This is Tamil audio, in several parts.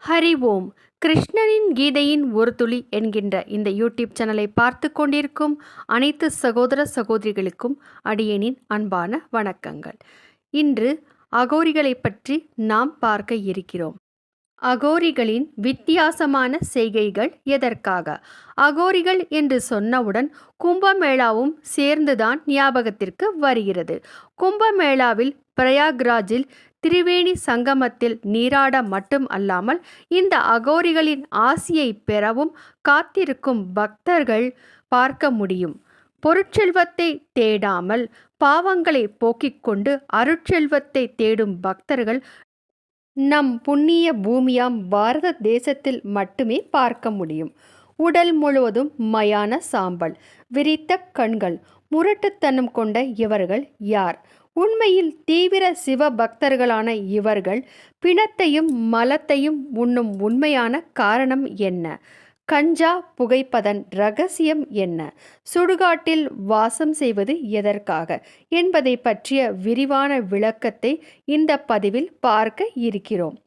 ஹரி ஓம். கிருஷ்ணனின் கீதையின் ஒரு துளி என்கின்ற இந்த யூடியூப் சேனலை பார்த்து கொண்டிருக்கும் அனைத்து சகோதர சகோதரிகளுக்கும் அடியேனின் அன்பான வணக்கங்கள். இன்று அகோரிகளை பற்றி நாம் பார்க்க இருக்கிறோம். அகோரிகளின் வித்தியாசமான செய்கைகள் எதற்காக? அகோரிகள் என்று சொன்னவுடன் கும்பமேளாவும் சேர்ந்துதான் ஞாபகத்திற்கு வருகிறது. கும்பமேளாவில் பிரயாக்ராஜில் திரிவேணி சங்கமத்தில் நீராட மட்டும் அல்லாமல் இந்த அகோரிகளின் ஆசியை பெறவும் காத்திருக்கும் பக்தர்கள் பார்க்க முடியும். பொருட்செல்வத்தை தேடாமல் பாவங்களை போக்கிக் கொண்டு அருட்செல்வத்தை தேடும் பக்தர்கள் நம் புண்ணிய பூமியாம் பாரத தேசத்தில் மட்டுமே பார்க்க முடியும். உடல் முழுவதும் மயான சாம்பல், விரித்த கண்கள், முரட்டுத்தனம் கொண்ட இவர்கள் யார்? உண்மையில் தீவிர சிவ பக்தர்களான இவர்கள் பிணத்தையும் மலத்தையும் உண்ணும் உண்மையான காரணம் என்ன? கஞ்சா புகைப்பதன் ரகசியம் என்ன? சுடுகாட்டில் வாசம் செய்வது எதற்காக என்பதை பற்றிய விரிவான விளக்கத்தை இந்த பதிவில் பார்க்க இருக்கிறோம்.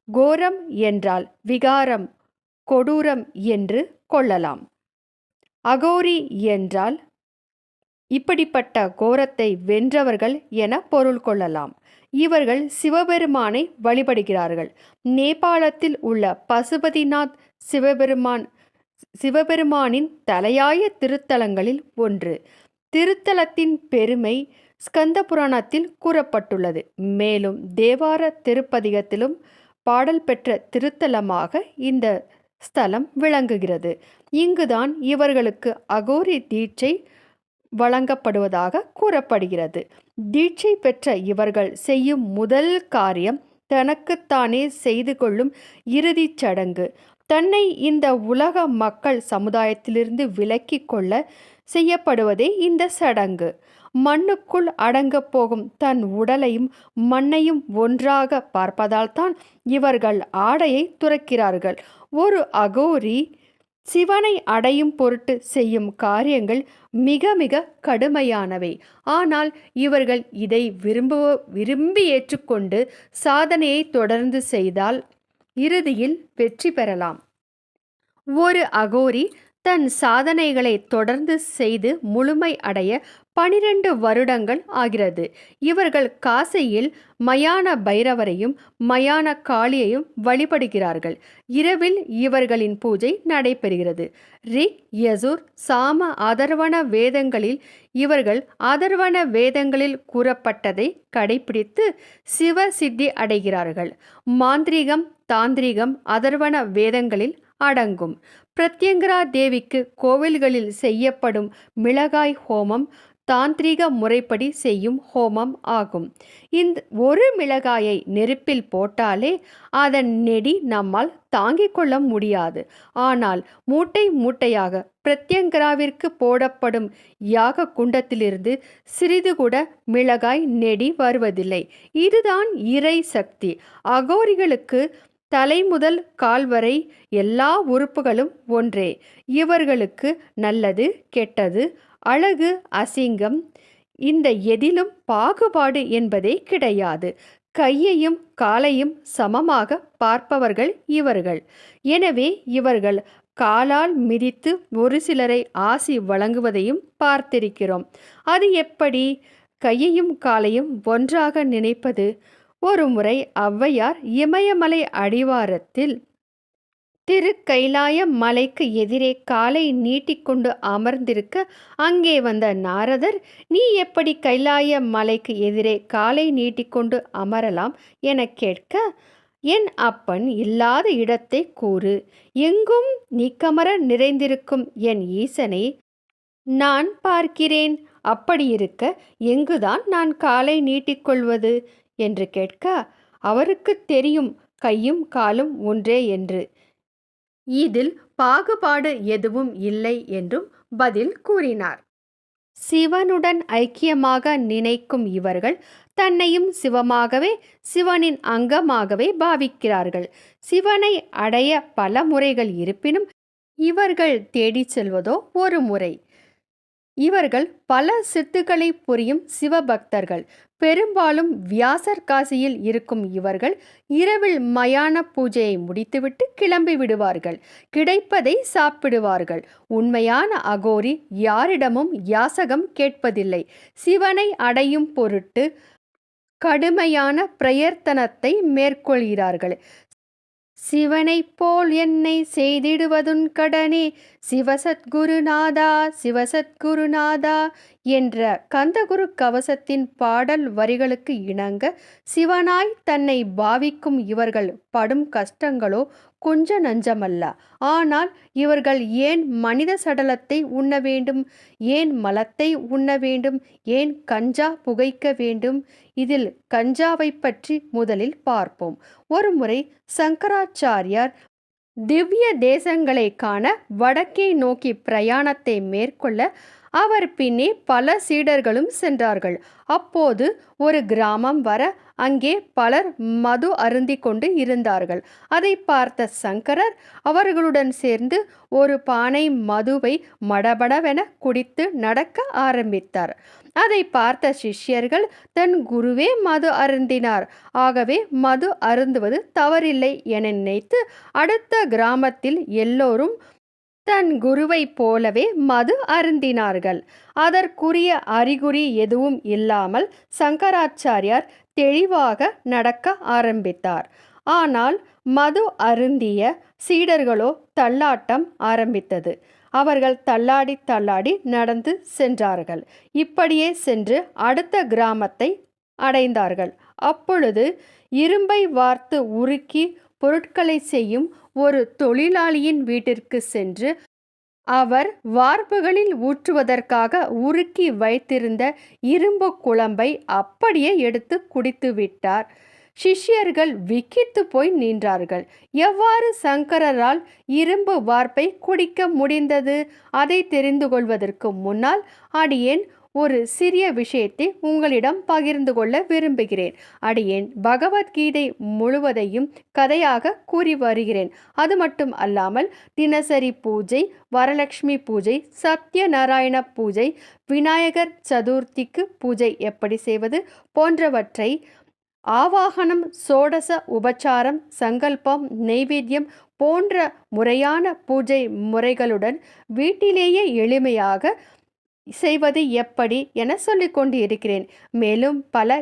கோரம் என்றால் விகாரம், கொடூரம் என்று கொள்ளலாம். அகோரி என்றால் இப்படிப்பட்ட கோரத்தை வென்றவர்கள் என பொருள் கொள்ளலாம். இவர்கள் சிவபெருமானை வழிபடுகிறார்கள். நேபாளத்தில் உள்ள பசுபதிநாத் சிவபெருமானின் தலையாய திருத்தலங்களில் ஒன்று. திருத்தலத்தின் பெருமை ஸ்கந்த புராணத்தில் கூறப்பட்டுள்ளது. மேலும் தேவார திருப்பதிகத்திலும் பாடல் பெற்ற திருத்தலமாக இந்த ஸ்தலம் விளங்குகிறது. இங்குதான் இவர்களுக்கு அகோரி தீட்சை வழங்கப்படுவதாக கூறப்படுகிறது. தீட்சை பெற்ற இவர்கள் செய்யும் முதல் காரியம் தனக்குத்தானே செய்து கொள்ளும் இறுதிச் சடங்கு. தன்னை இந்த உலக மக்கள் சமுதாயத்திலிருந்து விலக்கி கொள்ள செய்யப்படுவதே இந்த சடங்கு. மண்ணுக்குள் அடங்கப் போகும் தன் உடலையும் மண்ணையும் ஒன்றாக பார்ப்பதால் தான் இவர்கள் ஆடையை துறக்கிறார்கள். ஒரு அகோரி சிவனை அடையும் பொருட்டு செய்யும் காரியங்கள் மிக மிக கடுமையானவை. ஆனால் இவர்கள் இதை விரும்பி ஏற்றுக்கொண்டு சாதனையை தொடர்ந்து செய்தால் இறுதியில் வெற்றி பெறலாம். ஒரு அகோரி தன் சாதனைகளை தொடர்ந்து செய்து முழுமை அடைய 12 வருடங்கள் ஆகிறது. இவர்கள் காசியில் மயான பைரவரையும் மயான காளியையும் வழிபடுகிறார்கள். இரவில் இவர்களின் பூஜை நடைபெறுகிறது. ரிக், யசுர், சாம, அதர்வண வேதங்களில் இவர்கள் அதர்வண வேதங்களில் கூறப்பட்டதை கடைபிடித்து சிவ சித்தி அடைகிறார்கள். மாந்திரீகம், தாந்திரிகம் அதர்வண வேதங்களில் அடங்கும். பிரத்யங்கரா தேவிக்கு கோவில்களில் செய்யப்படும் மிளகாய் ஹோமம் தாந்திரிக முறைப்படி செய்யும் ஹோமம் ஆகும். இந்த ஒரு மிளகாயை நெருப்பில் போட்டாலே அதன் நெடி நம்மால் தாங்கிக் கொள்ள முடியாது. ஆனால் மூட்டை மூட்டையாக பிரத்யங்கராவிற்கு போடப்படும் யாக குண்டத்திலிருந்து சிறிது கூட மிளகாய் நெடி வருவதில்லை. இதுதான் இறை சக்தி. அகோரிகளுக்கு தலை முதல் கால் வரை எல்லா உறுப்புகளும் ஒன்றே. இவர்களுக்கு நல்லது, கெட்டது, அழகு, அசிங்கம் இந்த எதிலும் பாகுபாடு என்பதே கிடையாது. கையையும் காலையும் சமமாக பார்ப்பவர்கள் இவர்கள். எனவே இவர்கள் காலால் மிதித்து ஒரு சிலரை ஆசி வழங்குவதையும் பார்த்திருக்கிறோம். அது எப்படி கையையும் காலையும் ஒன்றாக நினைப்பது? ஒரு முறை ஔவையார் இமயமலை அடிவாரத்தில் திருக்கைலாய மலைக்கு எதிரே காலை நீட்டிக்கொண்டு அமர்ந்திருக்க அங்கே வந்த நாரதர், நீ எப்படி கைலாய மலைக்கு எதிரே காலை நீட்டிக்கொண்டு அமரலாம் என கேட்க, என் அப்பன் இல்லாத இடத்தை கூறு, எங்கும் நீக்கமர நிறைந்திருக்கும் என் ஈசனை நான் பார்க்கிறேன், அப்படியிருக்க எங்குதான் நான் காலை நீட்டிக்கொள்வது என்று கேட்க, அவருக்கு தெரியும் கையும் காலும் ஒன்றே என்று. இதில் பாகுபாடு எதுவும் இல்லை என்றும் பதில் கூறினார். சிவனுடன் ஐக்கியமாக நினைக்கும் இவர்கள் தன்னையும் சிவமாகவே சிவனின் அங்கமாகவே பாவிக்கிறார்கள். சிவனை அடைய பல முறைகள் இருப்பினும் இவர்கள் தேடிச் செல்வதோ ஒரு முறை. இவர்கள் பல சித்துக்களை புரியும் சிவபக்தர்கள். பெரும்பாலும் வியாசர் காசியில் இருக்கும் இவர்கள் இரவில் மயான பூஜையை முடித்துவிட்டு கிளம்பி விடுவார்கள். கிடைப்பதை சாப்பிடுவார்கள். உண்மையான அகோரி யாரிடமும் யாசகம் கேட்பதில்லை. சிவனை அடையும் பொருட்டு கடுமையான பிரயத்தனத்தை மேற்கொள்கிறார்கள். சிவனைப் போல் என்னை செய்திடுவதுன் கடனே சிவசத்குருநாதா சிவசத்குருநாதா என்ற கந்தகுரு கவசத்தின் பாடல் வரிகளுக்கு இணங்க சிவனாய் தன்னை பாவிக்கும் இவர்கள் படும் கஷ்டங்களோ கொஞ்ச நஞ்சமல்ல. ஆனால் இவர்கள் ஏன் மனித சடலத்தை உண்ண வேண்டும்? ஏன் மலத்தை உண்ண வேண்டும்? ஏன் கஞ்சா புகைக்க வேண்டும்? இதில் கஞ்சாவை பற்றி முதலில் பார்ப்போம். ஒருமுறை சங்கராச்சாரியார் திவ்ய தேசங்களை காண வடக்கே நோக்கி பிரயாணத்தை மேற்கொள்ள அவர் பின்னே பல சீடர்களும் சென்றார்கள். அப்போது ஒரு கிராமம் வர அங்கே பலர் மது அருந்தி கொண்டு இருந்தார்கள். அதை பார்த்த சங்கரர் அவர்களுடன் சேர்ந்து ஒரு பானை மதுவை மடபடவென குடித்து நடக்க ஆரம்பித்தார். அதை பார்த்த சிஷ்யர்கள் தன் குருவே மது அருந்தினார், ஆகவே மது அருந்துவது தவறில்லை என நினைத்து அடுத்த கிராமத்தில் எல்லோரும் தன் குருவைப் போலவே மது அருந்தினார்கள். அதற்குரிய அறிகுறி எதுவும் இல்லாமல் சங்கராச்சாரியார் தெளிவாக நடக்க ஆரம்பித்தார். ஆனால் மது அருந்திய சீடர்களோ தள்ளாட்டம் ஆரம்பித்தது. அவர்கள் தள்ளாடி தள்ளாடி நடந்து சென்றார்கள். இப்படியே சென்று அடுத்த கிராமத்தை அடைந்தார்கள். அப்பொழுது இரும்பை வார்த்து உருக்கி பொருட்களை செய்யும் ஒரு தொழிலாளியின் வீட்டிற்கு சென்று அவர் வார்ப்புகளில் ஊற்றுவதற்காக உருக்கி வைத்திருந்த இரும்பு குழம்பை அப்படியே எடுத்து குடித்து விட்டார். சிஷ்யர்கள் விக்கித்து போய் நின்றார்கள். எவ்வாறு சங்கரரால் இரும்பு வார்ப்பை குடிக்க முடிந்தது? அதை தெரிந்து கொள்வதற்கு முன்னால் அடியேன் ஒரு சிறிய விஷயத்தை உங்களிடம் பகிர்ந்து கொள்ள விரும்புகிறேன். அடியேன் பகவத்கீதை முழுவதையும் கதையாக கூறி வருகிறேன். அது மட்டும் அல்லாமல் தினசரி பூஜை, வரலட்சுமி பூஜை, சத்யநாராயண பூஜை, விநாயகர் சதுர்த்திக்கு பூஜை எப்படி செய்வது போன்றவற்றை ஆவாகனம், சோடச உபச்சாரம், சங்கல்பம், நெய்வேத்தியம் போன்ற முறையான பூஜை முறைகளுடன் வீட்டிலேயே எளிமையாக செய்வது எப்படி என சொல்லிக் கொண்டு இருக்கிறேன். மேலும் பல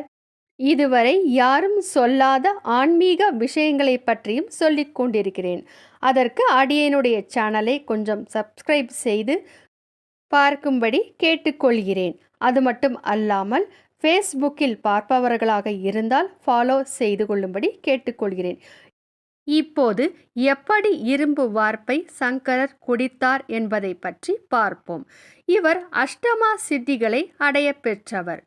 இதுவரை யாரும் சொல்லாத ஆன்மீக விஷயங்களை பற்றியும் சொல்லிக் கொண்டிருக்கிறேன். அதற்கு அடியேனுடைய சேனலை கொஞ்சம் சப்ஸ்கிரைப் செய்து பார்க்கும்படி கேட்டுக்கொள்கிறேன். அது மட்டும் அல்லாமல் ஃபேஸ்புக்கில் பார்ப்பவர்களாக இருந்தால் ஃபாலோ செய்து கொள்ளும்படி கேட்டுக்கொள்கிறேன். இப்போது எப்படி இரும்பு வார்ப்பை சங்கரர் குடித்தார் என்பதை பற்றி பார்ப்போம். இவர் அஷ்டமா சித்திகளை அடைய பெற்றவர்.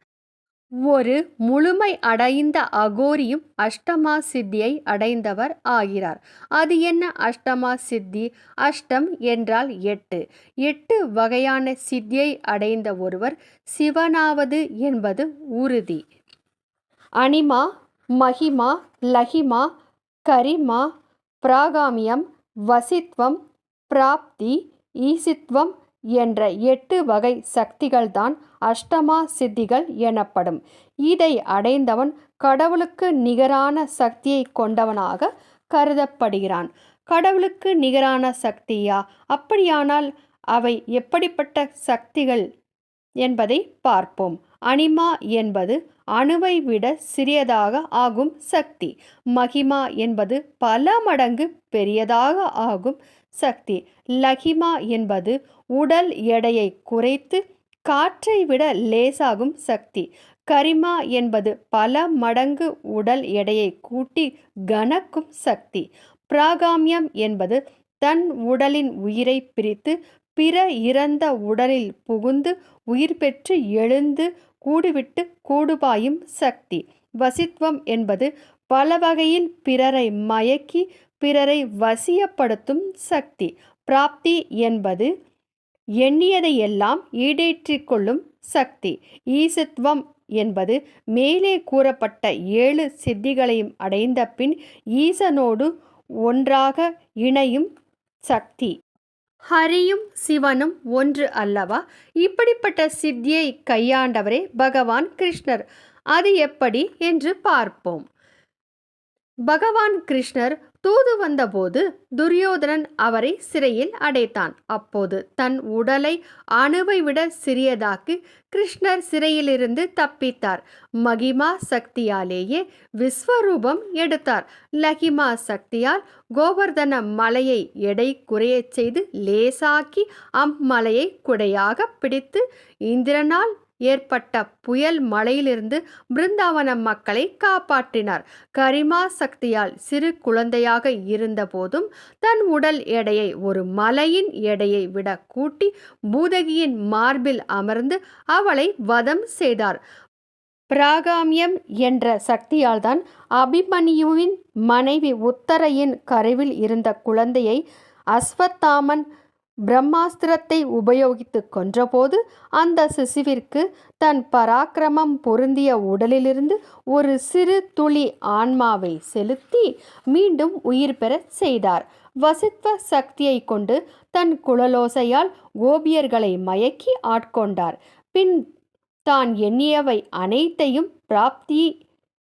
ஒரு முழுமை அடைந்த அகோரியும் அஷ்டமா சித்தியை அடைந்தவர் ஆகிறார். அது என்ன அஷ்டமா சித்தி? அஷ்டம் என்றால் 8. 8 வகையான சித்தியை அடைந்த ஒருவர் சிவனாவது என்பது உறுதி. அனிமா, மகிமா, லகிமா, கரிமா, பிராகாமியம், வசித்வம், பிராப்தி, ஈசித்வம் என்ற 8 வகை சக்திகள்தான் அஷ்டமா சித்திகள் எனப்படும். இதை அடைந்தவன் கடவுளுக்கு நிகரான சக்தியை கொண்டவனாக கருதப்படுகிறான். கடவுளுக்கு நிகரான சக்தியா? அப்படியானால் அவை எப்படிப்பட்ட சக்திகள் என்பதை பார்ப்போம். அனிமா என்பது அணுவை விட சிறியதாக ஆகும் சக்தி. மகிமா என்பது பல மடங்கு பெரியதாக ஆகும் சக்தி. லகிமா என்பது உடல் எடையை குறைத்து காற்றை விட லேசாகும் சக்தி. கரிமா என்பது பல மடங்கு உடல் எடையை கூட்டி கனக்கும் சக்தி. பிராகாமியம் என்பது தன் உடலின் உயிரை பிரித்து பிற இறந்த உடலில் புகுந்து உயிர் பெற்று எழுந்து கூடுவிட்டு கூடுபாயும் சக்தி. வசித்வம் என்பது பல வகையில் பிறரை மயக்கி பிறரை வசியப்படுத்தும் சக்தி. பிராப்தி என்பது எண்ணியதையெல்லாம் ஈடேற்றிக் கொள்ளும் சக்தி. ஈசத்வம் என்பது மேலே கூறப்பட்ட 7 சித்திகளையும் அடைந்த பின் ஈசனோடு ஒன்றாக இணையும் சக்தி. ஹரியும் சிவனும் ஒன்று அல்லவா? இப்படிப்பட்ட சித்தியை கையாண்டவரே பகவான் கிருஷ்ணர். அது எப்படி என்று பார்ப்போம். பகவான் கிருஷ்ணர் தூது வந்தபோது துரியோதனன் அவரை சிறையில் அடைத்தான். அப்போது தன் உடலை அணுவை விட சிறியதாக்கி கிருஷ்ணர் சிறையிலிருந்து தப்பித்தார். மகிமா சக்தியாலேயே விஸ்வரூபம் எடுத்தார். லகிமா சக்தியால் கோவர்தன மலையை எடை குறையச் செய்து லேசாக்கி அம்மலையை குடையாக பிடித்து இந்திரனால் ஏற்பட்ட புயல் மழையிலிருந்து பிருந்தாவன மக்களை காப்பாற்றினார். கரிமா சக்தியால் சிறு குழந்தையாக இருந்த போதும் தன் உடல் எடையை ஒரு மலையின் எடையை விட கூட்டி பூதகியின் மார்பில் அமர்ந்து அவளை வதம் செய்தார். பிராகாமியம் என்ற சக்தியால் தான் அபிமன்யுவின் மனைவி உத்தரையின் கருவில் இருந்த குழந்தையை அஸ்வத்தாமன் பிரம்மாஸ்திரத்தை உபயோகித்து கொன்றபோது அந்த சிசுவிற்கு தன் பராக்கிரமம் பொருந்திய உடலிலிருந்து ஒரு சிறு துளி ஆன்மாவை செலுத்தி மீண்டும் உயிர் பெறச் செய்தார். வசித்வ சக்தியை கொண்டு தன் குழலோசையால் கோபியர்களை மயக்கி ஆட்கொண்டார். பின் தான் எண்ணியவை அனைத்தையும் பிராப்தி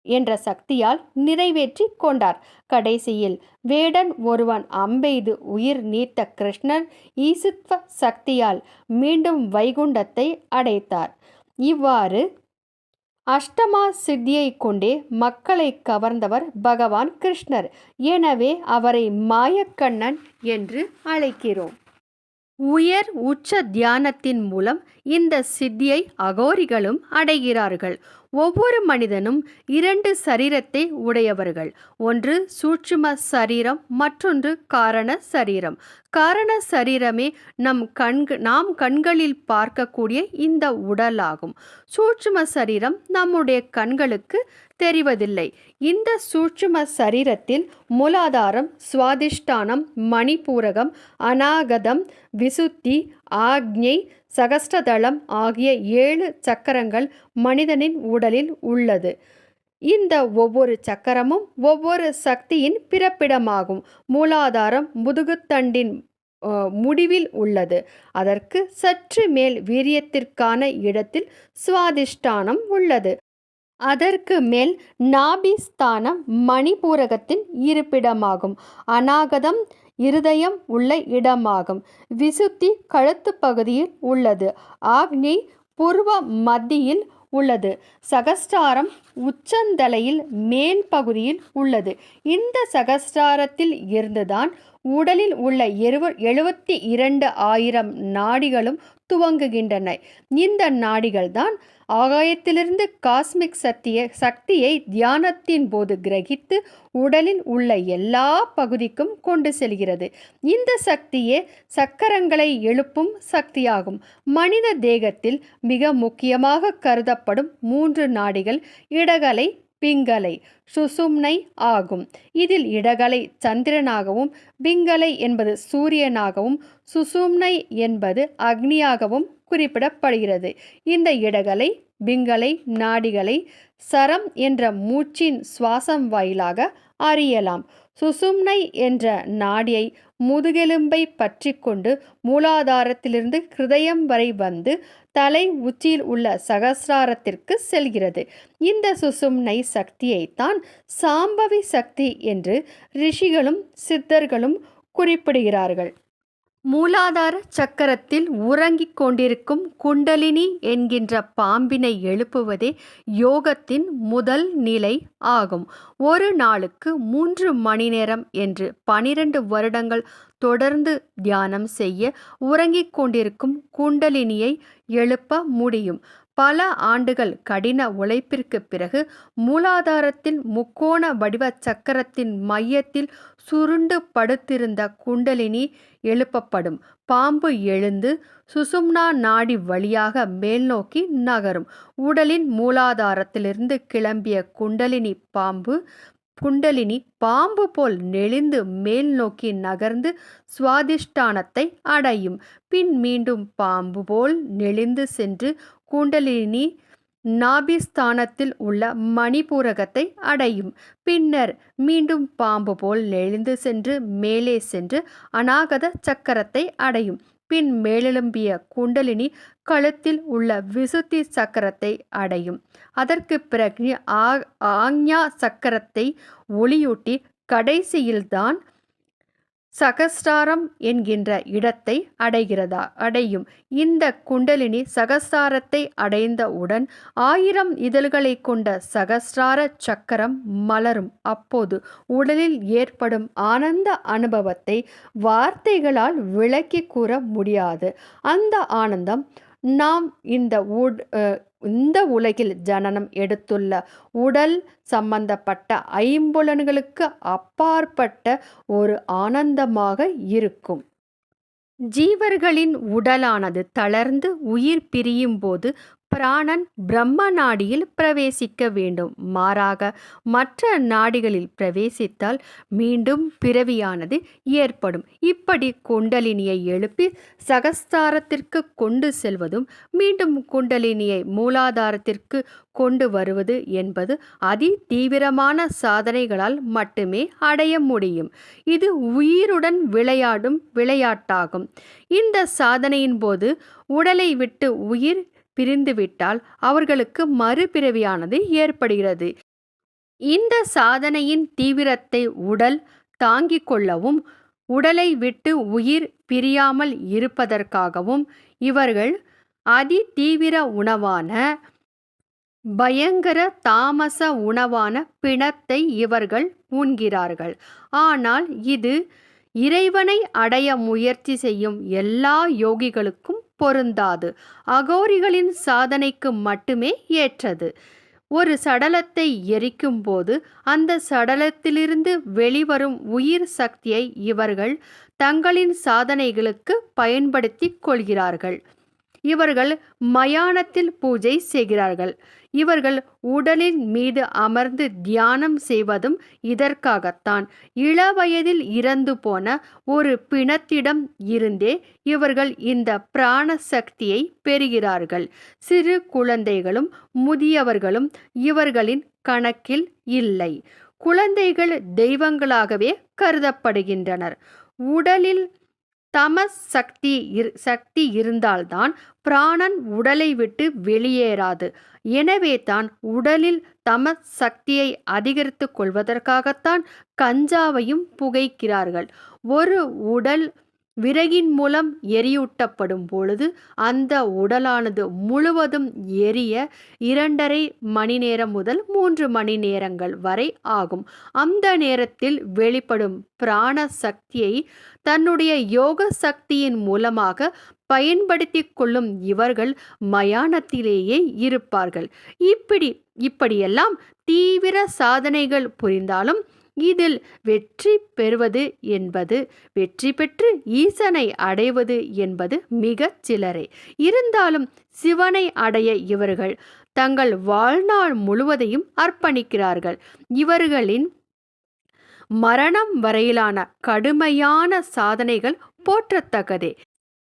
என்ற சக்தியால் நிறைவேற்றி கொண்டார். கடைசியில் வேடன் ஒருவன் அம்பெய்து உயிர் நீத்த கிருஷ்ணர் ஈசுத்வ சக்தியால் மீண்டும் வைகுண்டத்தை அடைத்தார். இவ்வாறு அஷ்டமா சித்தியை கொண்டே மக்களை கவர்ந்தவர் பகவான் கிருஷ்ணர். எனவே அவரை மாயக்கண்ணன் என்று அழைக்கிறோம். உயர் உச்ச தியானத்தின் மூலம் இந்த சித்தியை அகோரிகளும் அடைகிறார்கள். ஒவ்வொரு மனிதனும் 2 சரீரத்தை உடையவர்கள். ஒன்று சூட்சும சரீரம், மற்றொன்று காரண சரீரம். காரண சரீரமே நாம் கண்களில் பார்க்கக்கூடிய இந்த உடலாகும். சூட்சும சரீரம் நம்முடைய கண்களுக்கு தெரிவதில்லை. இந்த சூட்சும சரீரத்தில் மூலாதாரம், சுவாதிஷ்டானம், மணிபூரகம், அநாகதம், விசுத்தி, ஆக்ஞை, சகஸ்ரதளம் ஆகிய 7 சக்கரங்கள் மனிதனின் உடலில் உள்ளது. இந்த ஒவ்வொரு சக்கரமும் ஒவ்வொரு சக்தியின் பிறப்பிடமாகும். மூலாதாரம் முதுகுத்தண்டின் முடிவில் உள்ளது. அதற்கு சற்று மேல் வீரியத்திற்கான இடத்தில் சுவாதிஷ்டானம் உள்ளது. அதற்கு மேல் நாபிஸ்தானம் மணிபூரகத்தின் இருப்பிடமாகும். அநாகதம் இருதயம் உள்ள இடமாகும். விசுத்தி கழுத்து பகுதியில் உள்ளது. ஆக்ஞை பூர்வ மத்தியில் உள்ளது. சகஸ்ராரம் உச்சந்தலையில் மேல் பகுதியில் உள்ளது. இந்த சகஸ்ராரத்தில் இருந்துதான் உடலில் உள்ள 72,000 நாடிகளும் துவங்குகின்றன. இந்த நாடிகள் தான் ஆகாயத்திலிருந்து காஸ்மிக் சக்தியை தியானத்தின் போது கிரகித்து உடலில் உள்ள எல்லா பகுதிக்கும் கொண்டு செல்கிறது. இந்த சக்தியே சக்கரங்களை எழுப்பும் சக்தியாகும். மனித தேகத்தில் மிக முக்கியமாக கருதப்படும் 3 நாடிகள் இடகலை, பிங்கலை, சுசும்னை ஆகும். இதில் இடகலை சந்திரனாகவும், பிங்கலை என்பது சூரியனாகவும், சுசும்னை என்பது அக்னியாகவும் குறிப்பிடப்படுகிறது. இந்த இடகலை, பிங்கலை நாடிகளை சரம் என்ற மூச்சின் சுவாசம் வாயிலாக அறியலாம். சுசும்னை என்ற நாடியை முதுகெலும்பை பற்றி கொண்டு மூலாதாரத்திலிருந்து ஹிருதயம் வரை வந்து தலை உச்சியில் உள்ள சகஸ்ராரத்திற்கு செல்கிறது. இந்த சுசும்னை சக்தியைத்தான் சாம்பவி சக்தி என்று ரிஷிகளும் சித்தர்களும் குறிப்பிடுகிறார்கள். மூலாதார சக்கரத்தில் உறங்கிக் கொண்டிருக்கும் குண்டலினி என்கின்ற பாம்பினை எழுப்புவதே யோகத்தின் முதல் நிலை ஆகும். ஒரு நாளுக்கு 3 மணி நேரம் என்று 12 வருடங்கள் தொடர்ந்து தியானம் செய்ய உறங்கிக் கொண்டிருக்கும் குண்டலினியை எழுப்ப முடியும். பல ஆண்டுகள் கடின உழைப்பிற்கு பிறகு மூலாதாரத்தில் முக்கோண வடிவ சக்கரத்தின் மையத்தில் சுருண்டு படுத்திருந்த குண்டலினி எழுப்பப்படும். பாம்பு எழுந்து சுசும்னா நாடி வழியாக மேல் நோக்கி நகரும். உடலின் மூலாதாரத்திலிருந்து கிளம்பிய குண்டலினி பாம்பு போல் நெளிந்து மேல் நோக்கி நகர்ந்து சுவாதிஷ்டானத்தை அடையும். பின் மீண்டும் பாம்பு போல் நெளிந்து சென்று குண்டலினி நாபிஸ்தானத்தில் உள்ள மணிபூரகத்தை அடையும். பின்னர் மீண்டும் பாம்பு போல் நெளிந்து சென்று மேலே சென்று அநாகத சக்கரத்தை அடையும். பின் மேலெழும்பிய குண்டலினி கழுத்தில் உள்ள விசுத்தி சக்கரத்தை அடையும். அதற்கு பிறகு ஆக்ஞா சக்கரத்தை ஒளியூட்டி கடைசியில்தான் சகஸ்ராரம் என்கின்ற இடத்தை அடையும். இந்த குண்டலினி சகஸ்ராரத்தை அடைந்தவுடன் 1000 இதழ்களை கொண்ட சகஸ்ரார சக்கரம் மலரும். அப்போது உடலில் ஏற்படும் ஆனந்த அனுபவத்தை வார்த்தைகளால் விளக்கி கூற முடியாது. அந்த ஆனந்தம் நாம் இந்த உலகில் ஜனனம் எடுத்துள்ள உடல் சம்பந்தப்பட்ட ஐம்புலன்களுக்கு அப்பாற்பட்ட ஒரு ஆனந்தமாக இருக்கும். ஜீவர்களின் உடலானது தளர்ந்து உயிர் பிரியும் போது பிராணன் பிரம்ம நாடியில் பிரவேசிக்க வேண்டும். மாறாக மற்ற நாடிகளில் பிரவேசித்தால் மீண்டும் பிறவியானது ஏற்படும். இப்படி குண்டலினியை எழுப்பி சகஸ்தாரத்திற்கு கொண்டு செல்வதும் மீண்டும் குண்டலினியை மூலாதாரத்திற்கு கொண்டு வருவது என்பது அதி தீவிரமான சாதனைகளால் மட்டுமே அடைய முடியும். இது உயிருடன் விளையாடும் விளையாட்டாகும். இந்த சாதனையின் போது உடலை விட்டு உயிர் பிரிந்துவிட்டால் அவர்களுக்கு மறுபிறவியானது ஏற்படுகிறது. இந்த சாதனையின் தீவிரத்தை உடல் தாங்கிக் கொள்ளவும் உடலை விட்டு உயிர் பிரியாமல் இருப்பதற்காகவும் இவர்கள் அதி தீவிர உணவான பயங்கர தாமச உணவான பிணத்தை இவர்கள் உண்கிறார்கள். ஆனால் இது இறைவனை அடைய முயற்சி செய்யும் எல்லா யோகிகளுக்கும் பொருந்தாது. அகோரிகளின் சாதனைக்கு மட்டுமே ஏற்றது. ஒரு சடலத்தை எரிக்கும் போது அந்த சடலத்திலிருந்து வெளிவரும் உயிர் சக்தியை இவர்கள் தங்களின் சாதனைகளுக்கு பயன்படுத்தி கொள்கிறார்கள். இவர்கள் மயானத்தில் பூஜை செய்கிறார்கள். இவர்கள் உடலின் மீது அமர்ந்து தியானம் செய்வதும் இதற்காகத்தான். இளவயதில் இறந்து போன ஒரு பிணத்திடம் இருந்தே இவர்கள் இந்த பிராண சக்தியை பெறுகிறார்கள். சிறு குழந்தைகளும் முதியவர்களும் இவர்களின் கணக்கில் இல்லை. குழந்தைகள் தெய்வங்களாகவே கருதப்படுகின்றனர். உடலில் தமஸ் சக்தி இருந்தால்தான் பிராணன் உடலை விட்டு வெளியேறாது. எனவே தான் உடலில் தமஸ் சக்தியை அதிகரித்து கொள்வதற்காகத்தான் கஞ்சாவையும் புகைக்கிறார்கள். ஒரு உடல் விறகின் மூலம் எரியூட்டப்படும் பொழுது அந்த உடலானது முழுவதும் எரிய 2.5 மணி நேரம் முதல் 3 மணி நேரங்கள் வரை ஆகும். அந்த நேரத்தில் வெளிப்படும் பிராண சக்தியை தன்னுடைய யோக சக்தியின் மூலமாக பயன்படுத்தி கொள்ளும் இவர்கள் மயானத்திலேயே இருப்பார்கள். இப்படியெல்லாம் தீவிர சாதனைகள் புரிந்தாலும் இதில் வெற்றி பெறுவது என்பது, வெற்றி பெற்று ஈசனை அடைவது என்பது மிகச் சிலரே. இருந்தாலும் சிவனை அடைய இவர்கள் தங்கள் வாழ்நாள் முழுவதையும் அர்ப்பணிக்கிறார்கள். இவர்களின் மரணம் வரையிலான கடுமையான சாதனைகள் போற்றத்தக்கதே.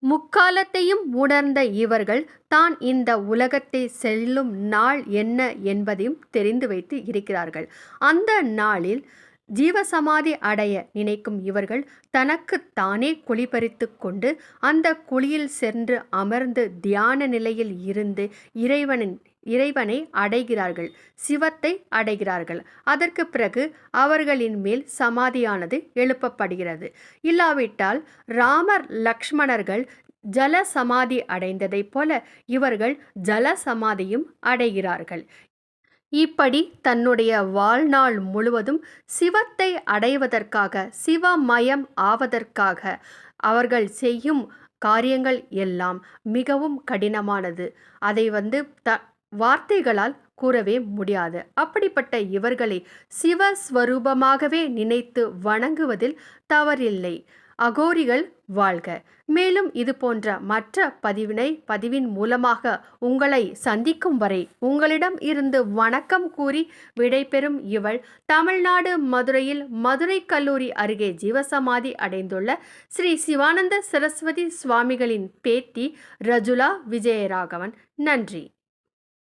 முக்காலத்தையும் உணர்ந்த இவர்கள் தான் இந்த உலகத்தை செல்லும் நாள் என்ன என்பதையும் தெரிந்து வைத்து இருக்கிறார்கள். அந்த நாளில் ஜீவசமாதி அடைய நினைக்கும் இவர்கள் தனக்கு தானே குழிபறித்து கொண்டு அந்த குழியில் சென்று அமர்ந்து தியான நிலையில் இருந்து இறைவனை அடைகிறார்கள், சிவத்தை அடைகிறார்கள். அதற்கு பிறகு அவர்களின் மேல் சமாதியானது எழுப்பப்படுகிறது. இல்லாவிட்டால் ராமர் லக்ஷ்மணர்கள் ஜல சமாதி அடைந்ததைப் போல இவர்கள் ஜல சமாதியும் அடைகிறார்கள். இப்படி தன்னுடைய வாழ்நாள் முழுவதும் சிவத்தை அடைவதற்காக, சிவமயம் ஆவதற்காக அவர்கள் செய்யும் காரியங்கள் எல்லாம் மிகவும் கடினமானது. அதை வார்த்தைகளால் கூறவே முடியாது. அப்படிப்பட்ட இவர்களை சிவஸ்வரூபமாகவே நினைத்து வணங்குவதில் தவறில்லை. அகோரிகள் வாழ்க. மேலும் இது போன்ற மற்ற பதிவின் மூலமாக உங்களை சந்திக்கும் வரை உங்களிடம் இருந்து வணக்கம் கூறி விடைபெறும் இவள் தமிழ்நாடு மதுரையில் மதுரை கல்லூரி அருகே ஜீவசமாதி அடைந்துள்ள ஸ்ரீ சிவானந்த சரஸ்வதி சுவாமிகளின் பேத்தி ரஜுலா விஜயராகவன். நன்றி.